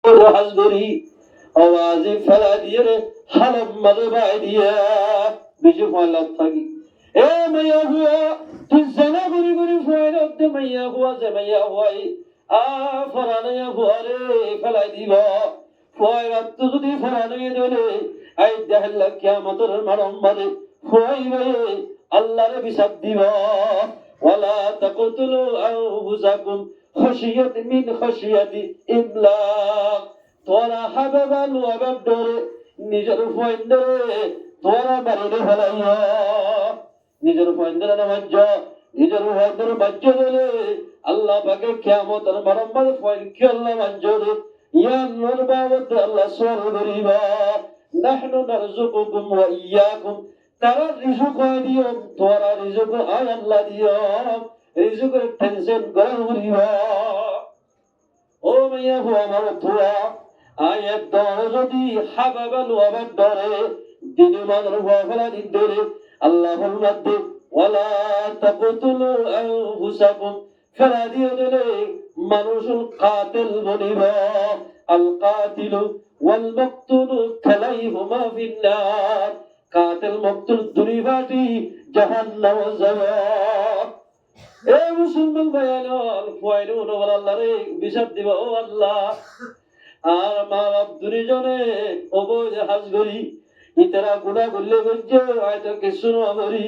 হাজগরি আওয়াজে ফেলা দিয়ে রে হালম মাঝে বাই দিয়া বেশি ফয়লাত থাকি এ মাইয়া হুয়া তুই জানা গরি গরি ফয়লাত দে মাইয়া হুয়া যে মাইয়া হুয়াই ফরানে হুয়া রে ফেলাই দিব ফয়লাত তো যদি ফরানে দিলে আই দেহলা কিয়ামতের মারম মাঝে হুয়াই রে আল্লাহর বিচার দিব ওয়ালা তাকতুলু আনফুসাকুম খাশিয়াত মিন খাশিয়াতি ইমলাক তোরা হাবাবা লুয়াবাব ডরে নিজের ফয়ন্দরে তোরা মারিলে ফেলাইয়া নিজের ফয়ন্দরে নামাজ নিজের ফয়ন্দরে বাজ্য দিলে আল্লাহ পাকে কিয়ামতের মারম্মদ ফয়ন কি আল্লাহ মঞ্জুরে ইয়া নূর বাবত আল্লাহ সওয়াল করিবা নাহনু নারযুকুকুম ওয়া ইয়াকুম তারা রিজুক দিও তোরা রিজুক আয় আল্লাহ দিও রিজুকের টেনশন গরম করিবা ও মাইয়া হো আমার ধোয়া আয়াত দর যদি হাবাবা লুয়াবাদ ধরে দিনে মানর হওয়া ফেলা দিন ধরে আল্লাহর মধ্যে ওয়ালা তাকতুলু আনফুসাকুম ফেলা দিয়ে দিলে মানুষুল কাতিল বলিবা আল কাতিলু ওয়াল মাকতুলু কালাইহুমা ফিন্নার কাতিল মাকতুল দুই বাটি জাহান্নাম যাওয়া এ মুসলমান ভাইয়াল ফয়নুন আল্লাহ রে বিচার দিবা ও আল্লাহ আর মা বাপ দুজনে অবৈধ হাজ করি ইতারা গুণা করলে বলছে হয়তো কিছু না করি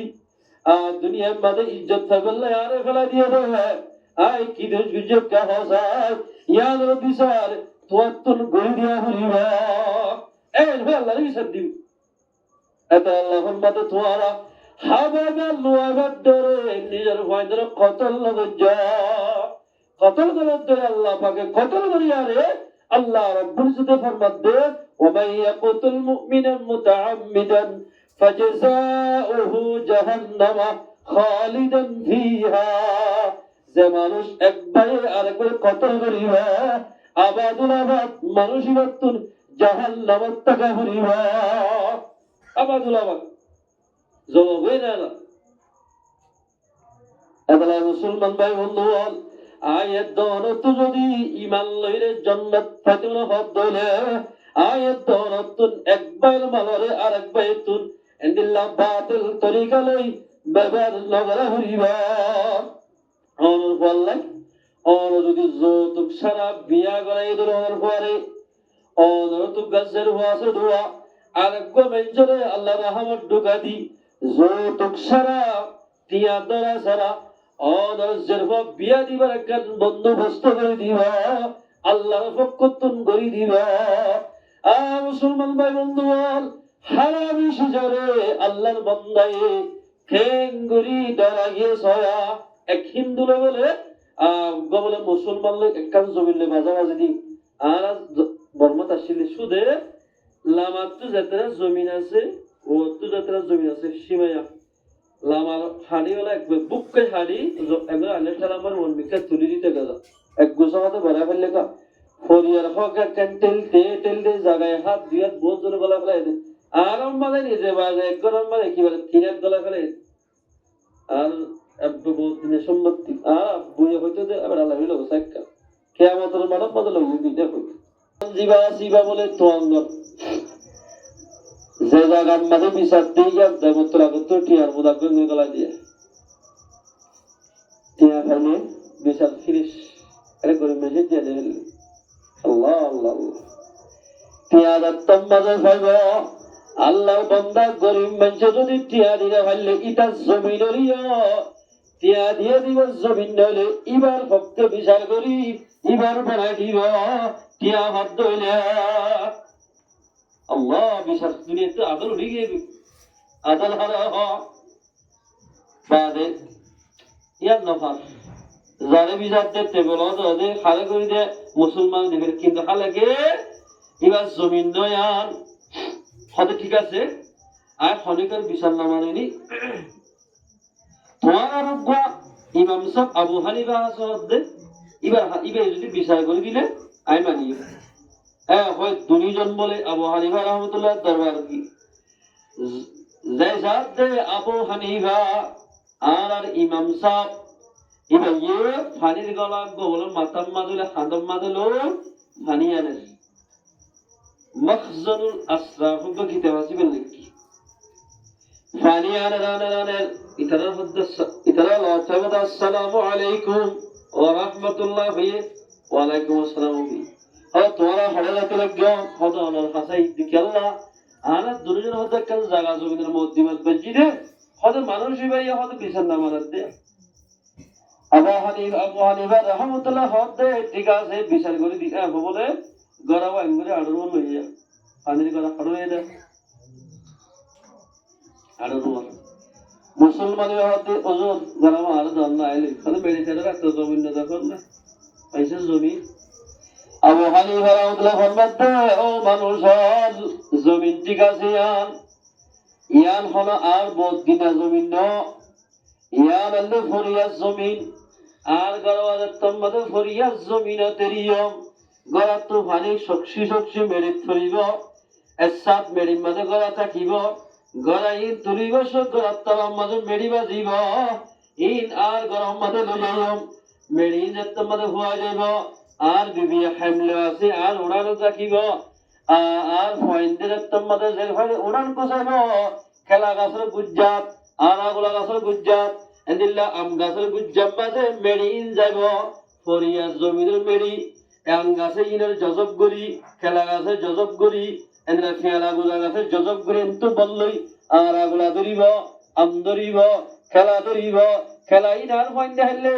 আর দুনিয়ার মাঝে ইজ্জত থাকলে আরে ফেলা দিয়ে দেবে আই কি দোষ গুজব কা হসার ইয়াদ বিচার তোর তুন গড়ি দিয়া হরিবা এই ভাই আল্লাহর বিচার দিব এত আল্লাহর মাঝে তোরা হাবাবা লুয়াবাদ ডরে নিজের ভয়দের কতল লজ্জা কতল করার ধরে আল্লাহ পাকে কতল করিয়া রে আল্লাহ রাব্বুল ইজ্জত ফরমাতে ওয়ামান ইয়াকুতুল মুমিনা মুতাআম্মিদান ফাজাযাউহু জাহান্নাম খালিদান ফিহা যে মানুষ একবার আরেকবার কতল করিবা আবাদুল আবাদ মানুষিবাতুন জাহান্নামত তাকা করিবা আবাদুল আবাদ জবাবে না এতলা মুসলমান ভাই বন্ধুগণ আয়াত দনত যদি ইমান লইরে জান্নাত ফাতিল হদ দলে আয়াত দনত একবার মালরে আরেকবার তুন ইন্দিল্লাহ বাতিল তরিকা লই ব্যবহার লগরা হইবা অনর বললাই অন যদি যৌতুক সারা বিয়া করাই দরর পরে অনর তো গাছের ওয়াসে দোয়া আরেকবার মেঞ্জরে আল্লাহ রহমত ঢুকা দি যৌতুক সারা টিয়া দরা সারা অনর্জের বিয়া দিবার একটা বন্দোবস্ত করে দিবা আল্লাহর পক্ষতুন করি দিবা মুসলমান ভাই বন্ধু হারামি সুজরে আল্লাহর বন্দায় খেঙ্গুরি ডরা গিয়ে সয়া এক হিন্দুলে বলে বলে মুসলমান লোক একখান জমিলে মাঝামাঝি দি আর বর্মত আসলে সুদে লামাত্তু যাত্রা জমিন আছে ও তু যাত্রা জমিন আছে সীমায়া লামার হাড়ি হলো এক বুককে হাড়ি একবার আলে সালামার মন বিকে তুলি দিতে গেল এক গোসাতে ভরা ফেললে কা ফরিয়ার হক এক তেল দে জায়গায় হাত দিয়ে বহুত জোরে গলা ফেলাই দে আর আমাদের নিজে বাজে এক গরম মানে কি বলে তিনের গলা ফেলাই আর একটু বহুত দিনের সম্পত্তি বুঝে হইতো যে আবার আল্লাহ হইল সাইকা কিয়ামতের মানব বদল হইবি দেখো জিবা বলে তো অঙ্গ যে জায়গার মাঝে বিচার দিয়ে দেবত্র আগত টিয়ার মুদা গঙ্গে গলা দিয়ে টিয়া খাইলে বিচার ফিরিস আরে গরিব মেঝে দিয়ে দেবে আল্লাহ আল্লাহ টিয়া দত্তম মাঝে ভাইব আল্লাহ বন্দা গরিব মেঝে যদি টিয়া দিলে ভাইলে ইটা জমিন টিয়া দিয়ে দিব জমিন নইলে ইবার ভক্ত বিচার করি ইবার বানাই দিব টিয়া ভাত দইলে আল্লাহ বিচার দুনিয়াতে আদল উঠে গিয়ে আদল হারা বাদে ইয়ার নফার যারে বিচার দেখতে বলো ওদের হালে করে দিয়ে মুসলমান দেবের কিন্তু হালেকে এবার জমিন নয় আর হতে ঠিক আছে আর খনিকার বিচার না মানেনি তোমার আরোগ্য ইমাম সাহেব আবু হানিফা আসে এবার যদি বিচার করে দিলে আমি মানি হয় দুইজন বলে আবু হানিফা রহমতুল্লাহ দরবার কি আবু হানিফা আর ইমাম সাহেব এবার ফানির গলা গোবল মাতাম মাদুলে হাদম মাদুলো ফানি আনে মখজনুল আসরার হুদ্দ কিতাব আসিবেন নাকি ফানি আনানের ইতারা হুদ্দ ইতারা লতাবাদ আসসালামু আলাইকুম ওয়া রাহমাতুল্লাহি ওয়া আলাইকুম আসসালাম তোরা হাড়াতে লাগো হদ অনর হাসাই দিকেল্লা আনা দুজন হদ কাল জায়গা জমিনের মধ্যে মসজিদে হদ মানুষ ভাই হদ বিছান নামাজ দে আবু হানিফা রাহমাতুল্লাহ হদ ঠিক আছে বিচার করে দিতে বলে গড়া বাইন করে আড়র মন লইয়া পানির গড়া খড়ে দে আড়র মন মুসলমানের হতে ওজন গড়া আর দন না আইলে মানে মেডিসিনের রাখতে জমিন না দেখুন না পয়সা জমি আবু হানিফা রাহমাতুল্লাহ ফরমাতে ও মানুষ জমিন ঠিক আছে ইয়ান হলো আর বদিনা জমিন ন ইয়ান আল্লাহ ফরিয়াজ জমিন আর গড়ওয়াদের তম্মাদের ফরিয়াজ জমিন তেরিয়ম গড়া তো পানি শক্সি মেরে ধরিব এসাত মেরির মাঝে গড়া থাকিব গড়া ইন তুলিব সব গড়ার তলার মাঝে মেরি বাজিব ইন আর গরম মাঝে লই যাইম মেরি যেতে মাঝে হুয়া যাইব আর বিবি হামলে আছে আর উড়ানো রাখিব আর ফয়েন্দের মাঝে যে হয় উড়ান কোসাইব খেলা গাছের গুজ্জাত আর আগলা গাছের গুজ্জাত এদিল্লা আম গাছের গুজ্জাত মাঝে মেরি ইন যাইব ফরিয়াজ জমিনের মেরি আম গাছে ইনের জজব গরি খেলা গাছে জজব গরি এদিলা খেলা গুলা গাছে জজব গরি কিন্তু বললই আর আগলা ধরিব আম ধরিব খেলা ধরিব খেলা ইনার ফয়েন্দে হাইলে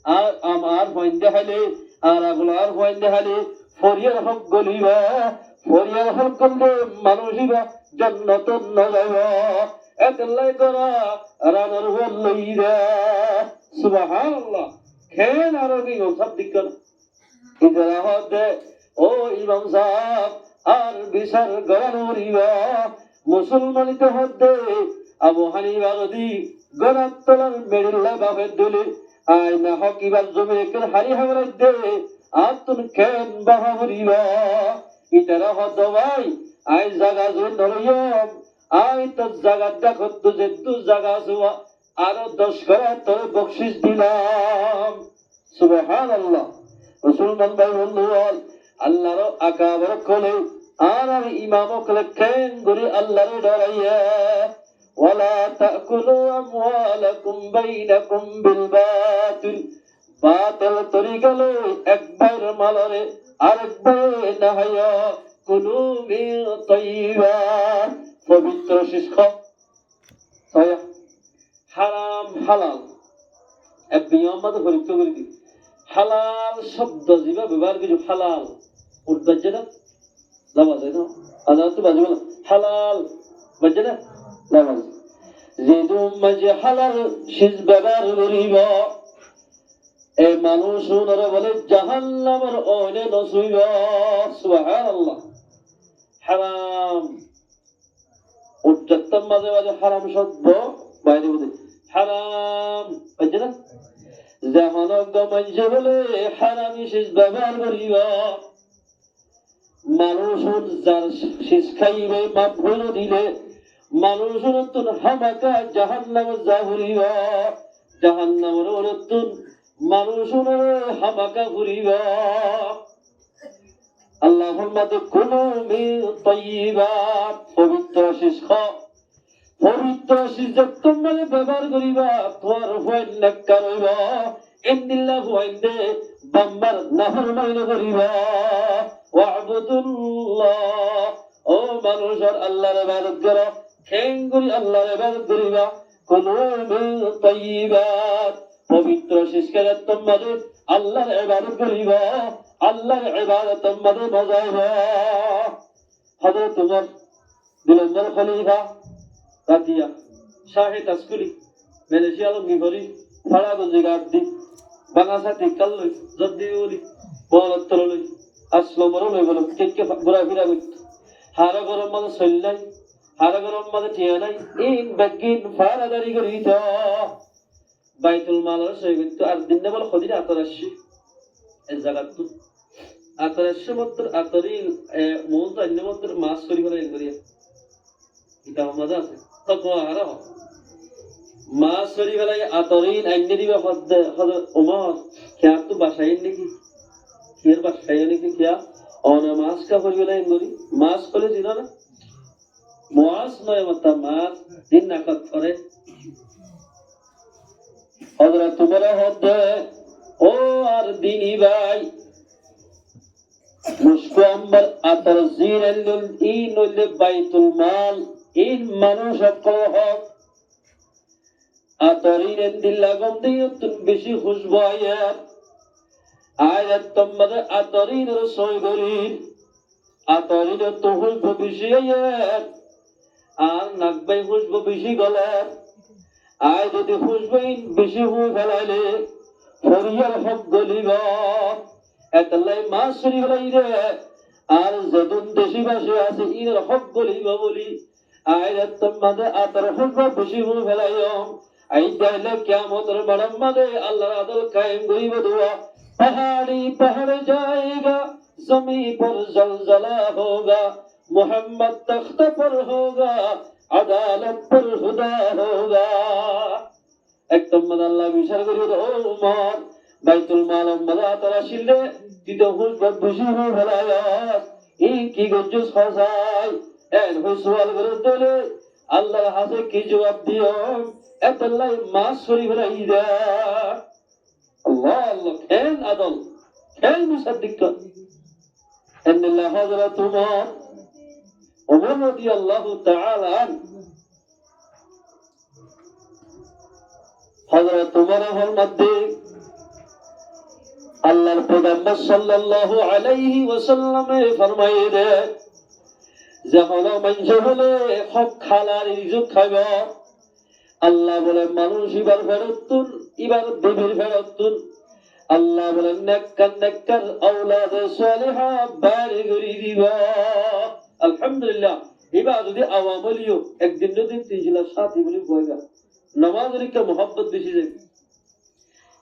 আর আমার ফয়েন্দে হাইলে আর আগলার ফয়েন্দে হাইলে ফরিয়ার হক গলিব ফরিয়ার হক গললে মানুষিব জান্নাত ন যাইব এতলাই করা রানার বললই রে সুবহানাল্লাহ খেন আর কি সব দিক না ইতরা হদে ও ইমাম সাহেব আর বিচার গরানুরিব মুসলমানিতে হদে আবু হানিফা রদি গরাত তলার মেরিল্লা বাবে দলে আইনা হকিবার জমি কেন হারি হাওরাই দে আর তুন কেন বাহাবরিব ইতরা হদ ভাই আই জায়গা জমি নরয়ম আই তো জায়গা দেখো তুজে দু জায়গা সুয়া আরো 10 করা তোর বকশিশ দিলাম সুবহানাল্লাহ মুসলমান ভাই বন্ধুগণ আল্লাহর আকাবার কোলে আর ইমাম কোলে কেন গরি আল্লাহর ডরাইয়া ওয়ালা তাকুলু আমওয়ালাকুম বাইনাকুম বিল বাতিল বাতিল তরিকালে একবার মালরে আরেকবার নাহায়া কুলু মিন তাইয়্যিবাত পবিত্র শিক্ষা ছয় হারাম হালাল এক বিয়ম্মত পরীক্ষা করে দি হালাল শব্দ যেভাবে ব্যবহার কিছু হালাল উঠবাজছে না লাভাজ না আদালত তো বাজবে না হালাল বাজছে না লাভাজ যেহেতু মাঝে হালাল শীষ ব্যবহার করিব এই মানুষ ওনারা বলে জাহান্নামের ওইনে নসুইব সুবহানাল্লাহ হারাম উঠতাম মাঝে মাঝে হারাম শব্দ বাইরে বলে হারাম বাজছে না জাহানক মাঝে বলে হারামি শেষ ব্যবহার করিব মানুষ যার শেষ খাইবে মাফুল দিলে মানুষ নতুন হামাকা জাহান্নামে যা ঘুরিব জাহান্নামের নতুন মানুষ হামাকা ঘুরিব আল্লাহ কুলু মিন তাইয়্যিবাত পবিত্র শেষ পবিত্র শীর্ষক তোমরা ব্যবহার করিবা তোমার ভয় নাক্কা রইব ইন্দিল্লাহ ভয়ন্দে বাম্বার নাফরমানি করিবা ওয়াবুদুল্লাহ ও মানুষের আল্লাহর ইবাদত করো খেঙ্গুরি আল্লাহর ইবাদত করিবা কুলু মিন তাইয়্যিবাত পবিত্র শীর্ষক তোমরা আল্লাহর ইবাদত করিবা আল্লাহর ইবাদত তোমরা মজাইবা হযরত উমর দিলন্দর খলিফা রাতিয়া শাহে তাসকুলি মালয়েশিয়া লঙ্গি ভরি ফাড়া গঞ্জি গাদ্দি বাংলাসা টিকাল লই জদ্দি ওলি বলত্তর লই আসলমর লই বল কেকে ঘোরা ফিরা গইত হারা গরম মাঝে সল্লাই হারা গরম মাঝে টিয়া নাই ইন বাগিন ফারাদারি করিত বাইতুল মালের সই গইত আর দিন বল খদিরা আতরাশি এই জায়গাত আতরাশি মত্র আতরি মন তো অন্য মত্র মাস করি করে করিয়া এটা মজা আছে তকওয়া হারা মাস করি বেলায় আতরিন আইনে দিবা হদ উমর খেয়া তো বাসাই নাকি খের বাসাই নাকি খেয়া অনে মাছ কা করি লাইন করি মাছ করে দিন না মাছ নয় মতা মাছ দিন নাকত করে হযরত তোমার হদে ও আর দিনী ভাই মুশকো আম্বার আতার জিরাল ইন ওলে বাইতুল মাল ইন মানুষ হক আতরিন দিল্লা গন্দিয়তুন বেশি খুশবু আয়াত আয়াত তোমাদের আতরিন রসই গরিন আতরিন তো খুশবু বেশি আয়াত আর নাকবাই খুশবু বেশি গলার আয় যদি খুশবু বেশি হয়ে ফেলাইলে ফরিয়ার হক গলিব এতলাই মাছ সরি ফেলাই রে আর যদুন দেশি ভাষে আছে ইর হক গলিব বলি আয়াত তোমাদের আতর খুশবু বেশি হয়ে ফেলাইও आई पहले क्या मोतर बड़म मदे अल्लाह अदल कायम गरीब दुआ पहाड़ी पहाड़ जाएगा जमी पर जलजला होगा मोहम्मद तख्त पर होगा अदालत पर खुदा होगा एकदम मद अल्लाह विचार करियो ओ उमर बैतुल माल मदा तरा शिल्ले तितो हुज बदबुशी हो भलाया ई की गज्जुस फसाई एन हो सवाल करतले अल्लाह हासे की जवाब दियो এতলাই মাছ সরি ফেলাই দা আল্লাহ আল্লাহ খেল আদল খেল মুসাদ্দিক আল্লাহ হযরত ওমর রাদিয়াল্লাহু তাআলা হযরত ওমর হল মধ্যে আল্লাহর পয়গম্বর সাল্লাল্লাহু আলাইহি ওয়াসাল্লামে ফরমায়ে দে যে হলো মানুষ হলে হক খালার ইজ্জত খাবে আল্লাহ বলেন মানুষ ইবার ফেরতুন ইবার বিবির ফেরতুন আল্লাহ বলেন নেককার আওলাদ সালেহা বাড়ি গরি দিবা আলহামদুলিল্লাহ এবার যদি আওয়ামলিও একদিন যদি তিনজিলা সাথী বলি বইবা নামাজের কে মোহাব্বত বেশি যায়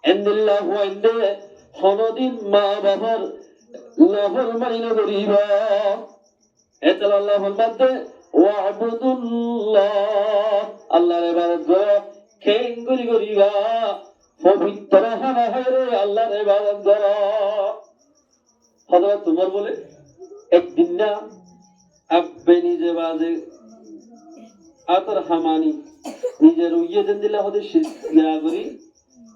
ইন্দিল্লাহ ওয়া ইন্দে হনদিন মা বাবার লহর মাইনা করিবা এতলা আল্লাহর মধ্যে ওয়াবুদুল্লাহ আল্লাহর ইবাদত করো খেঙ্গুরি করিবা পবিত্র হানা হরে আল্লাহর ইবাদত করো হযরত ওমর বলে একদিন না আব্বে নিজে বাজে আতর হামানি নিজের উইয়ে দেন দিলা হতে শিয়া করি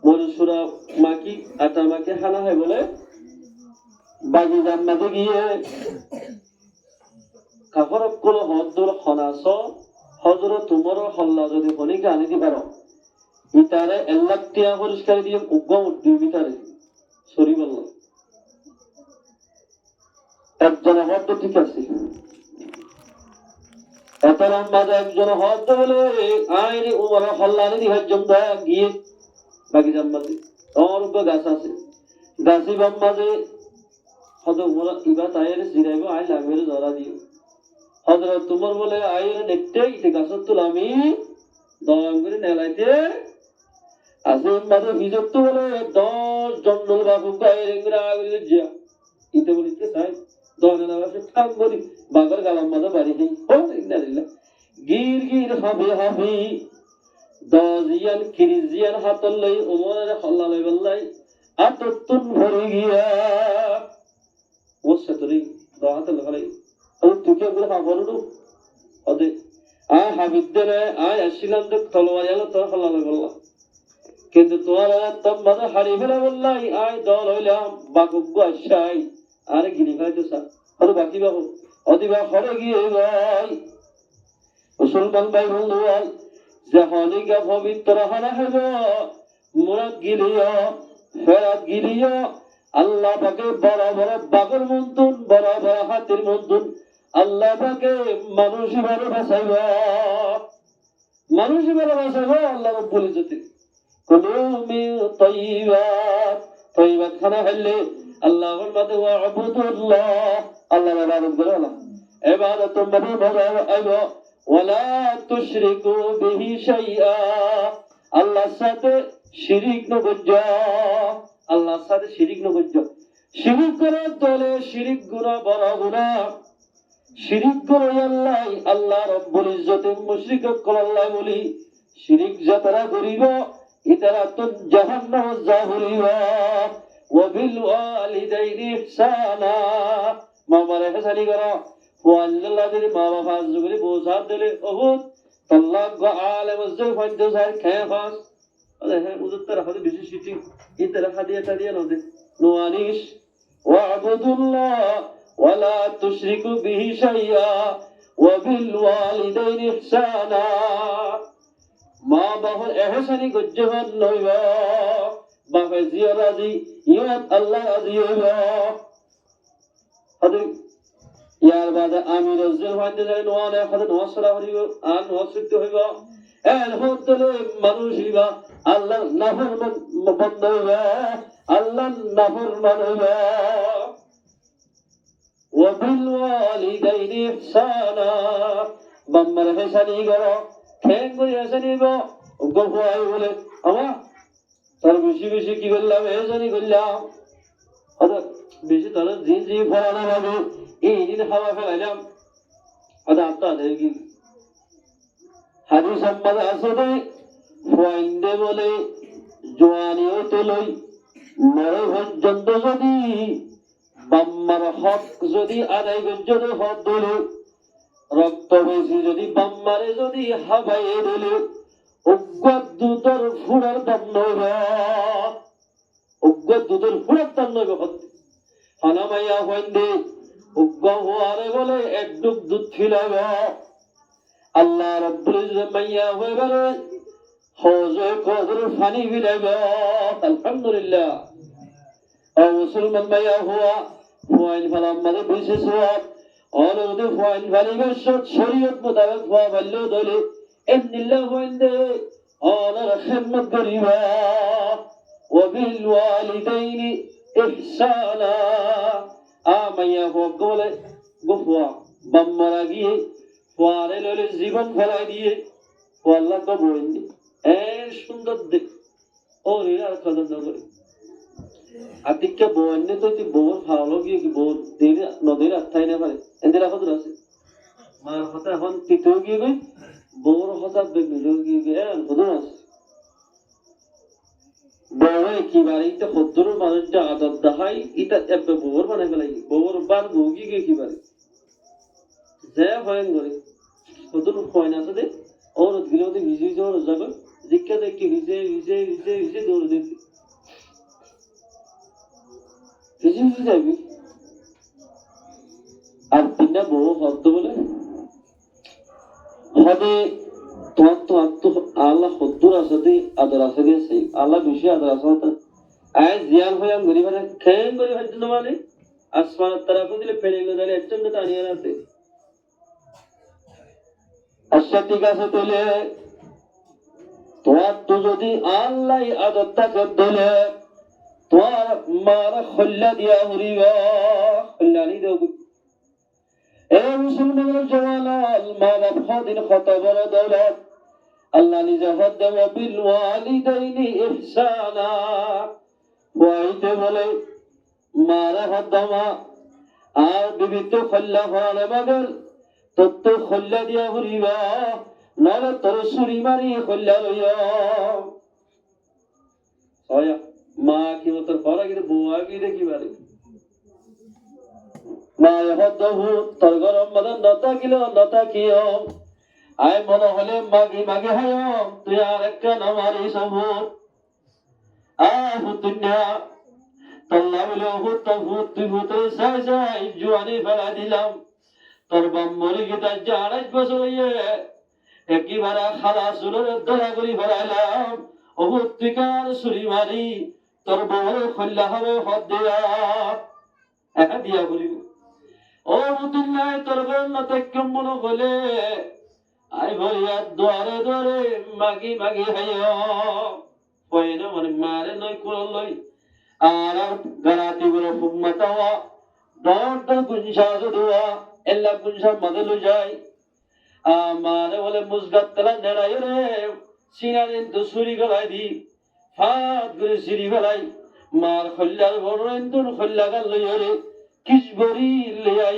মরসুরা মাকি আটা মাকে হানা হয় বলে বাগি জান্নাতে গিয়ে কাফরক কোন হদ্দুর খনাস হযরত ওমর হল্লা যদি হনিকে আনি দি পারো ইতারে আল্লাহ তিয়া পরিষ্কার দিয়ে উগম দিবিতারে সরি বলল একজন হদ্দ ঠিক আছে এতরাম মাঝে একজন হদ্দ বলে আইনি ওমর হল্লা আনি দি হজ্জম দা গিয়ে বাকি জাম্মাতে তোমার উপর গাছ আছে গাছি বাম মাঝে হদ ওমর ইবা তাইরে জিরাইব আই লাগবে ধরা দিও হযরত ওমর বলে আইরে দেখতে ইতে গাছত তুল আমি দম করে নেলাইতে আসেন মাঝে বিজত্ত বলে 10 জন্ডল বাবু গায়ের ইংরা করে যা ইতে বলিতে চাই দনে নাবাসে ঠাক বলি বাগর গালাম মাঝে বাড়ি হেই ও ইন্নালিল্লাহ গির গির হবে হবে দজিয়ান কিরিজিয়ান হাতল লই ওমরের হল্লা লই বললাই আততুন ভরে গিয়া ওসে তোরি দাহাত লই ও তুকে বলে হাবরু ওদে আ হাবিদরে আয় আসিলাম দেখ তলোয়ার এলো তো হল্লা লই বললা কিন্তু তোরা তম্মাদা হারি ফেলা বললাই আয় দল হইলাম বাকুগু আশাই আরে গিনি খাইতো সা ওরে বাকি বাবু অদিবা হরে গিয়ে ভাই মুসলমান ভাই বন্ধুয়াল জাহানিকা পবিত্র হানা হইব মুরাদ গিলিয়া ফেরাত গিলিয়া আল্লাহ পাকে বড় বড় বাগর মন্তুন বড় বড় হাতির মন্তুন আল্লাহ পাকে মানুষ ভালো বাঁচাইব মানুষ ভালো বাঁচাইব আল্লাহ রব্বুল ইজ্জতে কুলু মিন তাইয়্যিবাত তাইয়্যিবাত খানা হইলে আল্লাহর মাঝে ওয়াবুদুল্লাহ আল্লাহর ইবাদত করো না ইবাদত মানে বড় ওয়ালা তুশরিকু বিহি শাইআ আল্লাহর সাথে শিরিক ন করজা আল্লাহর সাথে শিরিক ন করজা শিরিক করে দলে শিরিক গুনাহ বড় গুনাহ শিরিক করে আল্লাহ আল্লাহ রব্বুল ইজ্জতে মুশরিক করে আল্লাহ বলি শিরিক যারা করিব ইতারা তো জাহান্নাম যাহরিবা ওয়া বিল ওয়ালিদাইনি ইহসানা মামারে হেসানি করো ওয়াল্লাহ দিলে মা বাবা জুগলি বোঝার দিলে ওহুদ তাল্লাক গো আলে মসজিদ ফাইন্দো সার খেয়ে খাস আরে হ্যাঁ উজুর তারা হাতে বেশি সিটিং এই তারা হাদিয়া টাদিয়া নদে নোয়ানিস ওয়াবুদুল্লাহ ওয়ালা তুশরিকু বিহি শাইয়া وبالوالدين إحسانا মা বাবার এহসানি গজ্জবান নইব বাবা জিয়া রাজি ইয়াত আল্লাহ রাজি হইব হাদিস ইয়ার বাদে আমি রজ্জুল ফাইন্দে যাই নোয়ানে হাতে নোয়াসরা হইব আর নোয়াসিদ্ধ হইব এর হতলে মানুষ হইব আল্লাহ নাফরমান বন্ধ হইব আল্লাহ নাফরমান হইব وبالوالدين إحسانا বাম্মার হেসানি করো ঠেং করে হেসানি গো গফাই বলে আমা তার বেশি বেশি কি করলাম হেসানি করলাম অর্থাৎ বেশি তার জিন জি ফলানো হবে এই দিন হাওয়া ফেলাইলাম অর্থাৎ আপনাদের কি হাদিস সম্বাদ আসলে ফাইন্দে বলে জোয়ানিও তোলই মরে পর্যন্ত যদি বাম্মার হক যদি আদায় করতে হক দিল রক্ত বেশি যদি বাম্মারে যদি হাবাইয়ে দিল অজ্ঞাত দুধের ফুড়ার দাম নইব অজ্ঞাত দুধের ফুড়ার দাম নইব হানামাইয়া হইন্দে অজ্ঞ হওয়ারে বলে একডুক দুধ ফিলাইব আল্লাহ রব্বুল ইজ্জত মাইয়া হয়ে বলে হজে কদর পানি ফিলাইব আলহামদুলিল্লাহ ও মুসলমান মাইয়া হওয়া ফুয়াইন ফালাম মানে বিশেষ হওয়া অনুদে ফুয়াইন ফালি বসত শরীয়ত মোতাবেক হওয়া বাল্য দলে এমনিল্লাহ হইন্দে অনার খিদমত করিবা ওয়াবিল ওয়ালিদাইনি ইহসানা আমাইয়া হক বলে গুফুয়া বাম্মারা গিয়ে ফুয়ারে ললে জীবন ফেলাই দিয়ে আল্লাহ তো বলেননি এর সুন্দর দেখ ও রে আর কদর না করে আতিককে বন্যে তো তুই বোর খাওয়ালো গিয়ে কি বোর দেবে নদীর আত্মাই না পারে এদের এখন আছে মার হতা এখন তৃতীয় গিয়ে গই বোর হতা বেগুলো গিয়ে গিয়ে হদর আছে বউরে কি বাড়িতে হদ্দুর মানুষটা আদর দেখাই এটা একটা বোর বানাই ফেলাই বোর বার বউগি গিয়ে কি বাড়ি যে হয়ন করে হদুর হয় না দে ওর গিলে ওদের ভিজে যাওয়ার যাবে জিজ্ঞা দেখি ভিজে ভিজে ভিজে ভিজে দৌড় দেখি ভিজে ভিজে যাবি আর তিনটা বউ হদ্দ বলে হবে তোমার তো আত্ম আল্লাহ হদ্দুর আছে আদর আছে দিয়েছে আল্লাহ বেশি আদর আছে আয় জিয়ান হয়ে আমি গরিব খেয়ে গরিব হচ্ছে মানে আসমানের তারা দিলে ফেলে গেলে একজন টানিয়ে রাখতে আচ্ছা ঠিক আছে তাহলে তোমার তো যদি আল্লাহ আদরটাকে দিলে তোমার মার খল্লা দিয়া হরিবা খল্লানি দেব এ মুসলমানের জওয়ানাল মা বাপ দিন কত বড় দৌলত আল্লাহ নিজে হদ দেব বিল ওয়ালিদাইনি ইহসানা ওয়াইতে বলে মারা হদ্দামা আর বিবিধ খল্লা হওয়ালে বাগল তত্ত্ব খল্লা দিয়া হরিবা নালে তোর সুরি মারি খল্লা লইয়া মা কি তোর পরা কিন্তু বউয়া কি দেখি পারে মা হদ্দহু তোর গরম মদন নতা কিয় আয় মনে হলে মাগি মাগে হয় তুই আর একটা নামারি সবুর আহ দুনিয়া তল্লা বলে হুত ভূত তুই ভূতের সাই সাই জুয়ানি ফেলা দিলাম তোর বাম্মরি গীতা 28 বছর হইয়ে একেবারে খালা সুরের দলা করি ফেলাইলাম অহুত তুই কার সুরি মারি তোর বউরে খল্লা হবে হদ দিয়া একা দিয়া বলিব ও মুতুল্লাহ তোর গন্নতে কেমন বলে আই ভরিয়া দরে দরে মাগি মাগি হাইয়া পয়না মানে মারে নয় কোল লই আর গারাতি বলে ফুম্মাতাওয়া দর গুঞ্জা দুয়া এল্লা গুঞ্জা মদলু যায় আমারে বলে মুজগাত তলা নেড়াই রে সিনারিন তো সুরি গলাই দি ফাত করে সিরি গলাই মার খল্লার বড় এন্দুন খল্লা গাল লই রে কিস বরি লিয়া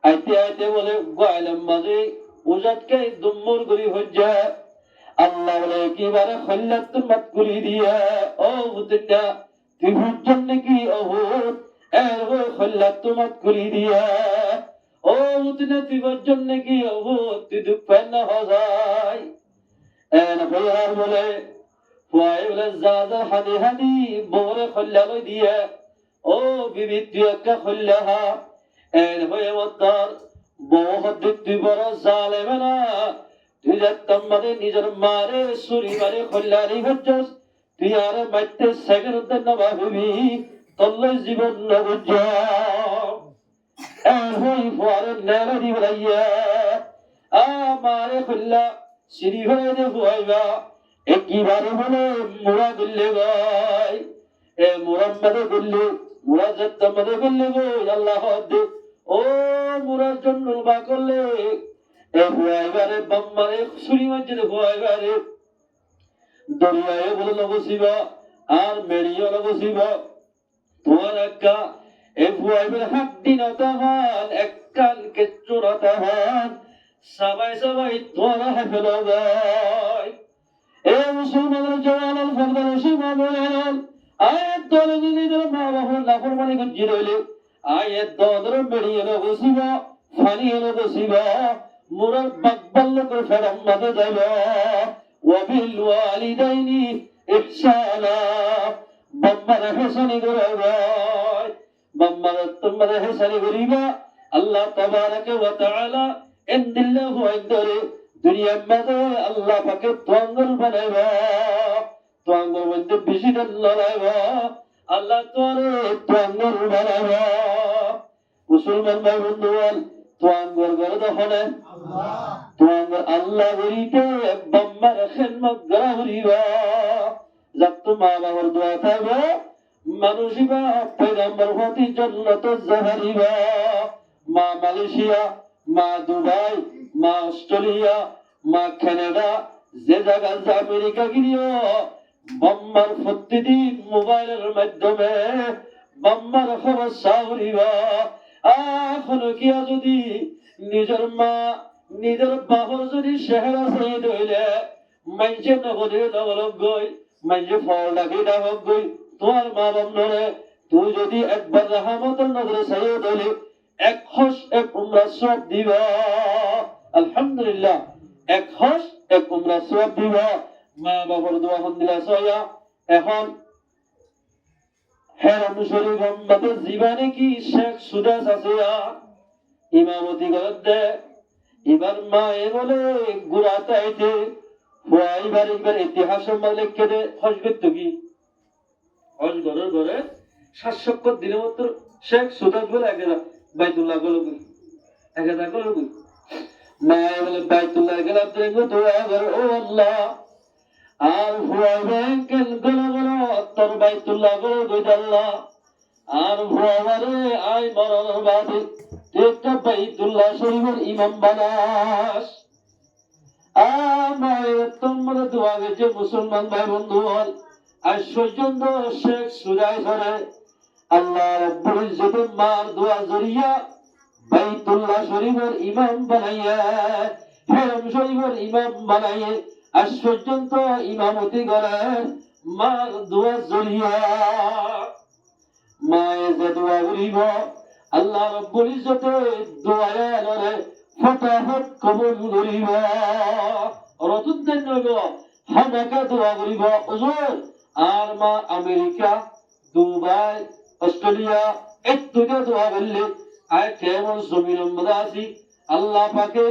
আইতে আইতে বলে গাইলাম মাঝে উজাতকে দুম্মুর করি হজ্জা আল্লাহ বলে একেবারে খল্লাত মাত করি দিয়া ও বুতটা তুই বুঝছেন নাকি ও এর হয়ে খল্লা তোমাত করি দিয়া ও উতনে তুই জন্য কি ও তুই দুঃখ না হজাই এন হইয়ার বলে ফুয়াই বলে যা হাদি হাদি বরে খল্লা লই দিয়ে ও বিবি তুই একটা খল্লা হা এন হয়ে মতার বউ হদ্দিক তুই বড় জালেমে না তুই যাত্তাম মানে নিজের মারে সুরি মারে খল্লারি হচ্ছস তুই আর মাইতে সেকেন্ড না ভাবি তল্লে জীবন নবুজ এন হই ফুয়ারে নেলা দি বলাইয়া আমারে খল্লা সিরি হয়ে দে ফুয়াইবা একইবারে বলে মুরা দিল্লে গায় এ মুরাম্মাদে দিল্লে মুরা যাত্তামাদে দিল্লে গো আল্লাহ দে ও মুরার জন্য বা করলে এ ফুয়াইবারে বাম্মারে সুরি মাঝে ফুয়াইবারে দরিয়ায় বলে নবসিবা আর মেরিও নবসিবা তোমার একা এ ফুয়াইবার হাত দিন তাহান এককাল কেচুরা তাহান সবাই সবাই তোরা হেফেল গায় এ মুসলমানের জওয়ানাল ফরদাল সীমা বলেন আয়াত দলে নিজের মা বাবার নাফরমানি গজি রইলে আয়াত দলে মেরিয়ে নবসিবা ফানি নবসিবা মুরার বাকবাল করে ফেরাম মাঝে যাইবা ওয়াবিল ওয়ালিদাইনি ইহসানা বাম্মার হেসানি করাবা বাম্মার তোমার হেসানি করিবা আল্লাহ তাবারাকা ওয়া তাআলা ইনদিল্লাহু আইদারে দুনিয়ার মাঝে আল্লাহ পাকে তোয়াঙ্গল বানাইবা তোয়াঙ্গল মধ্যে বেশি লড়াইবা আল্লাহ তোরে তোয়াঙ্গল বানাইবা মুসলমান ভাই বন্ধুগণ তোয়াঙ্গল করে দখলে তোয়াঙ্গল আল্লাহ গরিতে বাম্মার খেদমত করা হরিবা যত মা বাবার দোয়া থাকবে মানুষিবা পয়গম্বর হতি জান্নাত জাহারিবা মা মালয়েশিয়া মা দুবাই মা অস্ট্রেলিয়া মা কানাডা যে জায়গা আমেরিকা গিয়েও বাম্মার প্রতিদিন মোবাইলের মাধ্যমে বাম্মার খবর সাউরিবা এখনো কিয়া যদি নিজের মা নিজের বাহর যদি চেহারা সেই ধইলে মাইজে নগরে নগলক গই মাইজে ফল ডাকি ডাকক গই তোমার মা বান্ধরে তুই যদি একবার রাহমতের নজরে সেই ধইলে এক হস এক উমরা সব দিবা আলহামদুলিল্লাহ এক হস এক উমরা সব দিবা মা বাবার দোয়া হন্দিলা সয়া এখন হের অনুসরী গম্বাতে জীবনে কি শেখ সুদাস আছে ইমামতি করতে এবার মা এ বলে গুড়াতে আইতে ফুয়াইবার এবার ইতিহাস লিখে দে হস করতো কি হস ঘরের ঘরে 700 দিনের মতো শেখ সুদাস বলে একেদা বাইতুল্লাহ গেল কই একেদা গেল কই মা বলে বাইতুল্লাহ গেলাম তো দোয়া করে ও আল্লাহ আর ফুয়াইবেন কেন গেল গেল তোর বাইতুল্লাহ গেল কই আল্লাহ আর ফুয়াবারে আই মরণের বাদে একটা বাইতুল্লাহ শরীফের ইমাম বানাস আমায় তোমরা দোয়া গেছে মুসলমান ভাই বন্ধু হল আজ পর্যন্ত শেখ সুরাই ধরে আল্লাহ রাব্বুল ইজ্জতের মার দোয়া জরিয়া বাইতুল্লাহ শরীফের ইমাম বানাইয়া হেরম শরীফের ইমাম বানাইয়ে আজ পর্যন্ত ইমামতি করেন মার দোয়া জরিয়া মায়ে যে দোয়া করিব আল্লাহ রাব্বুল ইজ্জতের দোয়া লরে ফটাফট কবুল করিব রতুন দেন গো হানাকা দোয়া করিব হুজুর আর মা আমেরিকা দুবাই অস্ট্রেলিয়া একটুকে দোয়া করলে আর কেমন জমির মধ্যে আছি আল্লাহ পাকে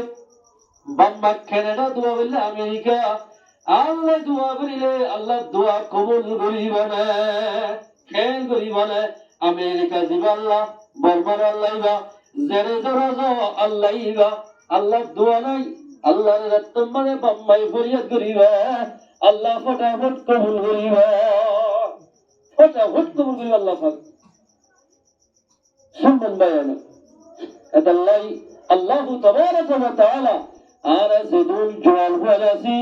বাম্মা কানাডা দোয়া করলে আমেরিকা আল্লাহ দোয়া করিলে আল্লাহ দোয়া কবুল করিব না খেল করিব না আমেরিকা দিবা আল্লাহ বর্মার আল্লাহ জেরে জরা আল্লাহ আল্লাহ দোয়া নাই আল্লাহর রত্তমানে বাম্মাই ফরিয়াদ করিবা আল্লাহ ফটাফট কবুল করিবা ফটাফট কবুল করিবা আল্লাহ পাক সম্মান বায়ান এতাল্লাই আল্লাহ তাবারাকা ওয়া তাআলা আর যেদুল জওয়ান হয়ে আছি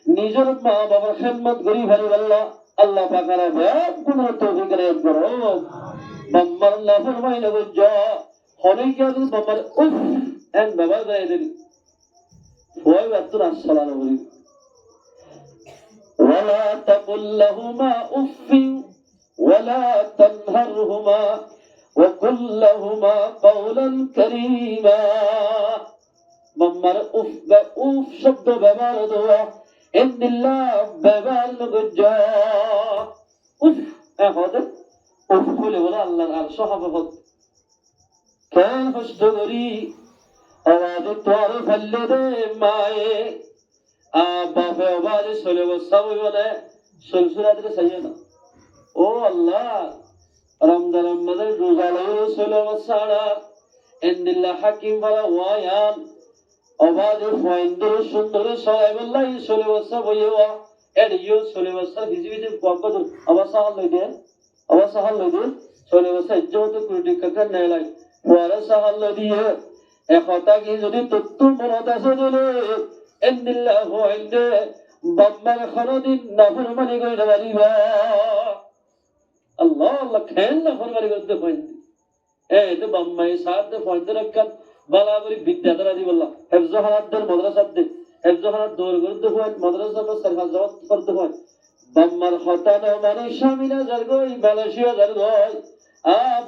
নিজের মা বাবার খেদমত করি ভালো আল্লাহ আল্লাহ পাকের ব্যাপ কোন তৌফিক রেজ করো বাম্মার নাফরমানি নগজ হনেকে বাম্মার উফ এন বাবা গায়ে দেবি ওই বাতুর আসসালামু আলাইকুম ওয়ালা তাকুল লাহুমা উফ ওয়ালা তানহারহুমা وقل لهما قولا كريما বাম্মার উফ বা উফ শব্দ ব্যবহার দোয়া ইন্দিল্লাহ ব্যবহার নগজা উফ এখন উফ বলে বলে আল্লাহর আরশ হাফাজত কেন কষ্ট করি আওয়াজ তোর ফেললে দে মায়ে বাপে আওয়াজ চলে বসা বলে সুলসুলাতে চাইয়ে না ও আল্লাহ রমজান মাসের রোজা লয়ে চলে বসাড়া ইন্দিল্লাহ হাকিম বলা ওয়ায়ান আওয়াজ ফাইন্দর সুন্দর সবাই বললাই চলে বসা বইয়া এডিও চলে বসা হিজিবিতে পকদ আওয়াজ সাহাল লই দে চলে বসা ইজ্জত কুটি কাকা নেলাই ওয়ারা সাহাল দিয়ে একতা কি যদি তত্ত্ব মনত আছে দিলে ইন্দিল্লাহ ওয়াইন্দে বাম্মার খনদিন নাফরমানি কইরা বাড়িবা আল্লাহ আল্লাহ খেন নাফরমানি করতে পাইনি এই তো বাম্মাই সাথে ফয়দা রাখান বালাবরি বিদ্যাদারা দি বললা হেফজ হালাতদের মাদ্রাসাত দে হেফজ হালাত দৌড় করতে হয় মাদ্রাসা বা সরকার জবাব করতে হয় বাম্মার হতানো মানে স্বামীরা জারগই মালয়েশিয়া জারগই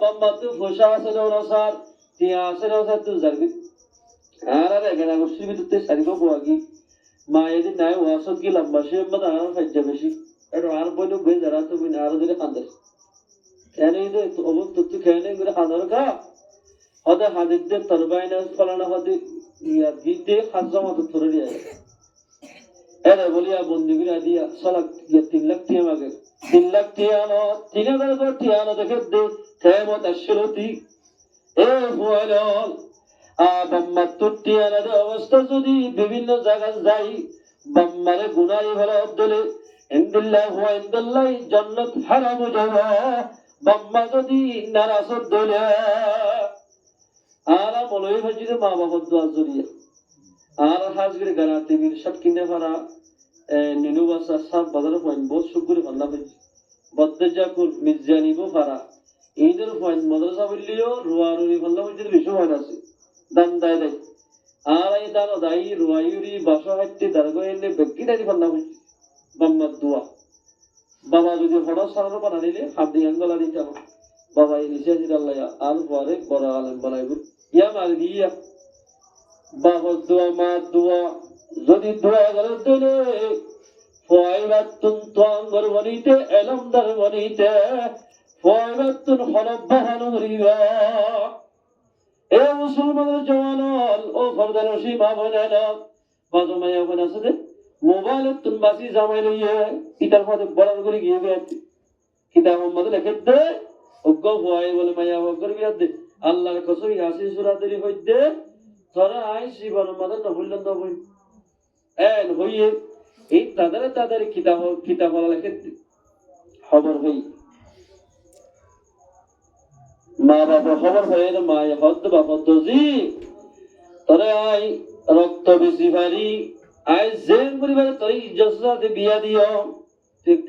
বাম্মা তো ফসা আছে নসার তিয়া আছে নসার তো জারগি আর এখানে অবশ্যই বিদ্যুতে সারিগো boagi মায়েদের নাই ওয়াসত কি লম্বা সে মত আর ফাজ্জা বেশি আর আর বইলো বে যারা তো বিন আর দিলে খান্দে কেন এই তো অবক তো খেনে করে খাদার কা হদে হাদিদে তরবাইনা ফলানা হদে ইয়া দিতে খাজমা তো ধরে যায় এরে বলিয়া বন্দিগিরা দিয়া সালাক ইয়া 3 লাখ টিয়া মাগে 3 লাখ টিয়া নো 3000 করে টিয়া নো দেখে দে থেমত আশরতি এ ফুয়ালল বাম্মা তুটিয়ার অবস্থা যদি বিভিন্ন জায়গায় যাই বাম্মারে গুনাই ভালো দলে ইন্দিল্লাহ ওয়া ইন্দাল্লাহ জান্নাত হারাম যাওয়া বাম্মা যদি নারাজ দলে আর বলই ভাজিরে মা বাবার দোয়া জড়িয়ে আর হাজগির গারাতে বীর সব কিনে ভরা নিনু বাসা সব বাজারে পয়েন্ট বহুত শুকুরি ভাল্লা হয়েছে বদ্দজাকুর মির্জানিবো ভরা এইদের পয়েন্ট মাদ্রাসা বললিও রুয়ারুরি ভাল্লা হয়েছে বেশি হয় আছে দান দায় দেয় আর এই দানো দায়ী রুয়ায়ুরি বাসা হাইতে দারগো এনে বেগি দাঁড়ি ভাল্লা হয়েছে বাম্মার দোয়া বাবা যদি হঠাৎ সারানো পানা নিলে হাত দিয়ে আঙ্গলা দিতে আমার বাবা এই নিচে আসি আল্লাহ আর পরে বড় আলেম বানাইব ইয়া মার দিয়া বাবার দোয়া মার দোয়া যদি দোয়া করে দিলে ফয়বাতুন তোয়াঙ্গর বনিতে এলমদার বনিতে ফয়বাতুন হলব্বাহানু রিবা এ মুসলমানের জওয়ানল ও ফরদান সীমা বনেন বাজো মায়া বনে আছে যে মোবাইলে তুন বাসি জামাই লইয়ে ইটার মধ্যে বড় করে গিয়ে গেছে কিতাব মধ্যে লিখে দে অজ্ঞ ভয় বলে মায়া বকর বিয়াদ দে আল্লাহর কসম ইয়াসিন সূরা দেরি হইতে তোরা আই জীবন মধ্যে নবুল্লান নবই এন হইয়ে এই তাদের কিতাব লিখে খবর হই মা বাবা খবর হয়ে না মায়ে হদ বাবা দজি তোরে আই রক্ত বেশি ভারী আই জেন পরিবারে তোর ইজ্জত সাথে বিয়া দিও ঠিক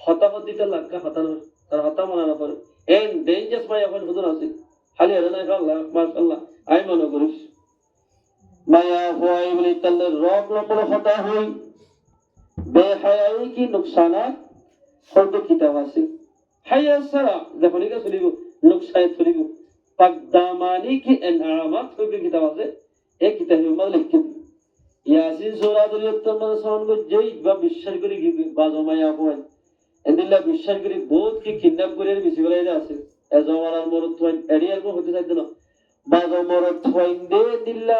হতাহত দিতে লাগা হতানো তার হতা মনে না করে এন ডেঞ্জারাস মাই এখন হুজুর আছে খালি আর না আল্লাহ মাশাআল্লাহ আই মনে করিস মায়া হয় বলি তাহলে রব লম্বর হতা হই বেহায়াই কি নুকসানাত হয়তো কিতাব আছে হায়া সারা যখন এটা চলিব নুকসাই চলিব পাকদামানি কি এনআমাত হইবে কিতাব আছে এই কিতাবের মধ্যে লিখে ইয়াসিন সূরা দলিয়ত্তর মধ্যে সমান করে যেই বা বিশ্বাস করি বাজমায়া হয় এদিল্লা বিশ্বাস করি বহুত কি কিডন্যাপ করে বেশি বেলায় আছে এজওয়ালার মরদ হয় এরিয়ার মধ্যে হতে চাইতো না বাজো মরদ হয় দে দিল্লা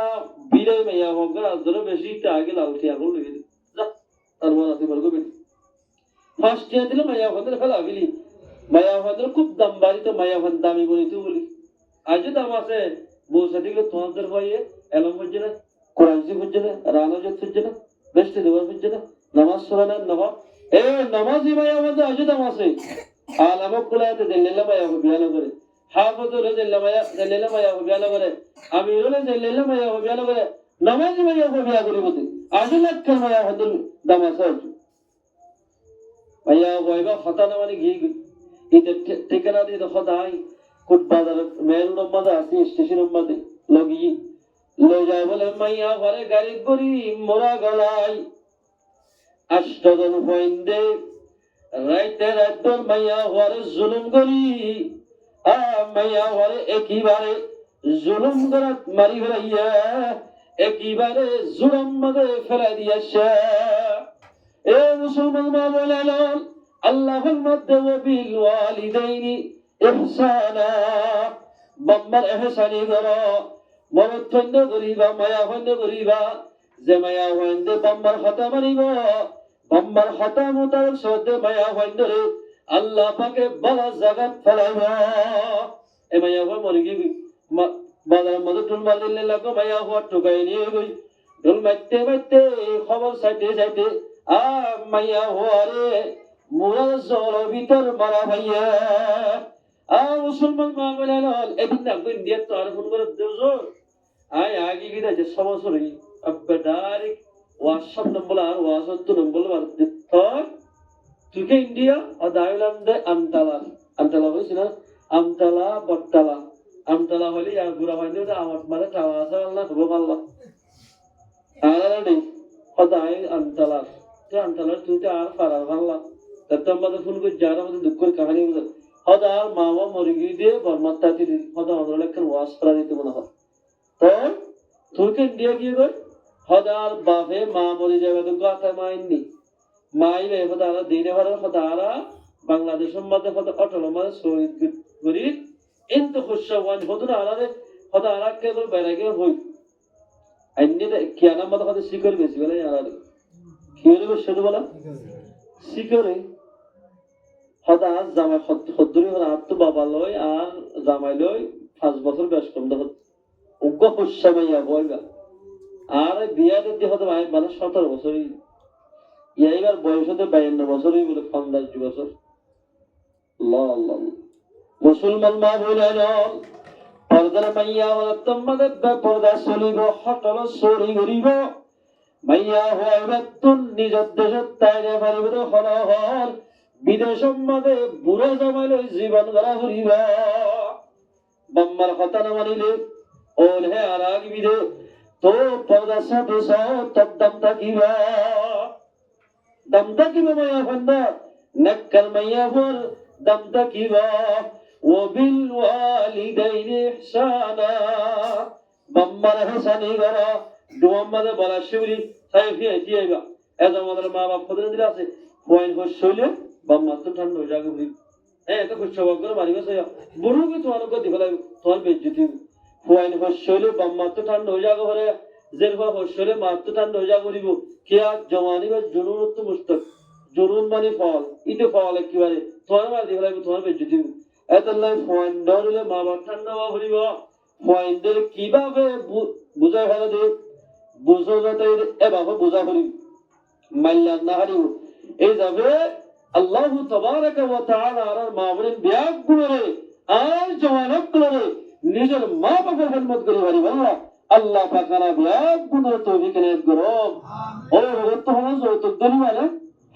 বিলাই মাইয়া হগর আজরে বেশি তা আগে লাউটি আগল লগে যা তার মন আছে বলগো বেটি ফার্স্ট ইয়ার দিলে মাইয়া হগর ফেলা গেলি মায়া হগর খুব দাম বাড়ি তো মায়া হন দামি বলি তুই বলি আজ দাম আছে বউ সাথে গেলে তোমাদের ভাইয়ে এলম হচ্ছে না কোরআন জি হচ্ছে না রানা জত হচ্ছে না বেস্টে দেওয়া হচ্ছে না নামাজ পড়া নবাব এ নামাজি মায়া মধ্যে আজ দাম আছে আলামক কুলাতে দিল্লা মায়া বিয়ান করে হাফজ রাদিল্লা মায়া বিয়ান করে আমির রাদিল্লা মায়া বিয়ান করে নামাজি মায়া বিয়া করে বতে আজ লাখ মায়া হদুল দাম আছে মায়া বয়বা ফাতানা মানে গি এটা ঠিকানা দিয়ে খদাই কোট বাজার মেল নম্বর আছে স্টেশন নম্বর লগি লই যায় বলে মাইয়া ঘরে গাড়ি করি মোরা গলাই আষ্টজন পয়েন্টে রাইতে রাত মাইয়া ঘরে জুলুম করি মাইয়া হরে একেবারে জুলুম করাত মারি ফেলাইয়া একেবারে জুলুম মধ্যে ফেলাই দিয়েছে। এ মুসলমান মা বলেন আল্লাহর মধ্যে বিল ওয়ালিদাইনি ইহসানা, বাম্মার ইহসানি করো, মরদ ফন্দ করিবা, মায়া ফন্দ করিবা, যে মায়া ফন্দে বাম্মার হাতা মারিব, বাম্মার হাতা মোতাবেক সদ্যে মায়া ফন্দরে আল্লাহ পাকে বালা জাগাত ফেলাইব। এ মায়া হওয়া মরে গিয়ে বাজারের মধ্যে ঢুল মার দিলে লাগো, মায়া হওয়ার ঠোকাই নিয়ে গই ঢুল মারতে মারতে খবর চাইতে চাইতে মাইয়া হওয়ারে মোরা জল ভিতর মারা ভাইয়া। মুসলমান মা বলে এদিন না ইন্ডিয়ার তো আর ফোন করে দেওজ আয় আগে গিয়ে যে সমস্যা আব্বা ডাইরেক্ট ওয়াটসঅ্যাপ নম্বর আর ওয়াটসঅ্যাপ নম্বর তোর তুকে ইন্ডিয়া আর দাইলাম দে আমতলা, আমতলা হয়েছে না, আমতলা বটতলা, আমতলা হলে আর ঘুরা হয়নি আমার মানে টাওয়া আছে আল্লাহ হবো আল্লাহ আর নেই সদাই আমতলা আমতলার তুই আর পারার আল্লাহ তার আমাদের ফোন করে যারা আমাদের দুঃখের কাহিনী সদা মামা মরে গিয়ে দিয়ে বর্মাত্তা সদা আমাদের একটা ওয়াশ করা দিতে মনে হয়। তো তুইকে ইন্ডিয়া গিয়ে গই সদার বাপে মা মরে যাবে তো গাথা মাইননি মাইলে সদারা দিনে ভাড়া সদারা বাংলাদেশের মধ্যে সদা অটল মানে শহীদ করি কিন্তু খুশা ওয়ান হতুন আলাদে সদা আর কেবল বেড়াকে হই আইনি কিয়ানার মধ্যে সদা শিকর বেশি বলে আলাদে কি হইবে সেটা বলা শিকরে সদা জামাই সদ্দুরি হল আর তো বাবা লয় আর জামাই লয় 5 বছর বেশ কম দেখো উগ্র খুশা মাইয়া বইবা আর বিয়া দিতে হতে মানে 17 বছরই এইবার বয়স হতে 52 বছরই বলে 50 বছর। মুসলমান মা বলেন পর্দার মাইয়া হলে তোমাদের পর্দা চলিব হটল চুরি করিব মাইয়া হইবে তুন নিজের দেশের তাইরে পারিব হল হল বিদেশের মধ্যে বুড়ো জমাইলে জীবন গড়া ঘুরিব বাম্মার কথা না মানিলে ওল হে আর আগিবিদে তো পর্দার সাথে তোর দাম থাকিবা দাম থাকিবা মাইয়া ফন্দা نكل من يفر دمتك وبالوالدين إحسانا بمر حسني غرا دوام ماذا بلا شوري سايفي أجيبا إذا ما دل ما باب خدنا دلاسة وين هو شولة بمر تطلع نوجا كبري إيه كوش شواك كرو ماري بس يا بروك توانو كدي فلا توان بيجتي وين هو شولة بمر تطلع نوجا كبري زين هو شولة ما تطلع نوجا كبري بو كيا جواني بس جنون تو مستق জরুন মানে ফল ইতে ফল একেবারে তোমার মার দিয়ে ফেলাইব তোমার বেঁচে দিব এতলাই ফয়েন্ডর হলে মা বাপ ঠান্ডা বা ভরিব ফয়েন্ডের কিভাবে বুঝাই ফেলা দে বুঝো যাতে এভাবে বুঝা ভরিব মাল্লা না হারিব এই যাবে আল্লাহ তাবারাকা ওয়া তাআলা আর মা বলেন ব্যাগ গুলোরে আর জওয়ানক গুলোরে নিজের মা বাবার খেদমত করে পারিব আল্লাহ আল্লাহ পাকানা ব্যাগ গুলোর তৌফিক নিয়ত করো ও রত হলো যৌতুক দলিবা না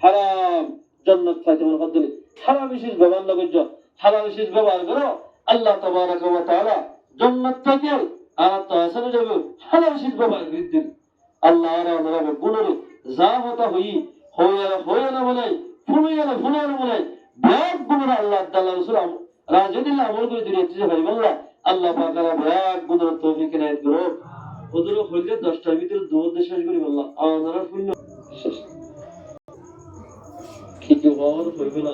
হারাম জান্নাত পাইতে মনে করতে হারাম বিশেষ ব্যবহার না করছো হারাম বিশেষ ব্যবহার করো আল্লাহ তাবারাকা ওয়া তাআলা জান্নাত থেকে আর তো আসলে যাবে হারাম বিশেষ ব্যবহার করতে আল্লাহ আর আমরা গুণরে যা হতা হই না বলে ফুলে না বলে ব্যাগ গুণরে আল্লাহ তাআলা রাসূল রাজদিল্লাহ আমল করে দিয়েছে ভাই আল্লাহ আল্লাহ পাক ব্যাগ গুণরে তৌফিক নিয়ত করো ওদের হইলে 10টার ভিতরে দুধ শেষ করি আল্লাহ আমরা শূন্য শেষ কি কি হওয়ার হইবে না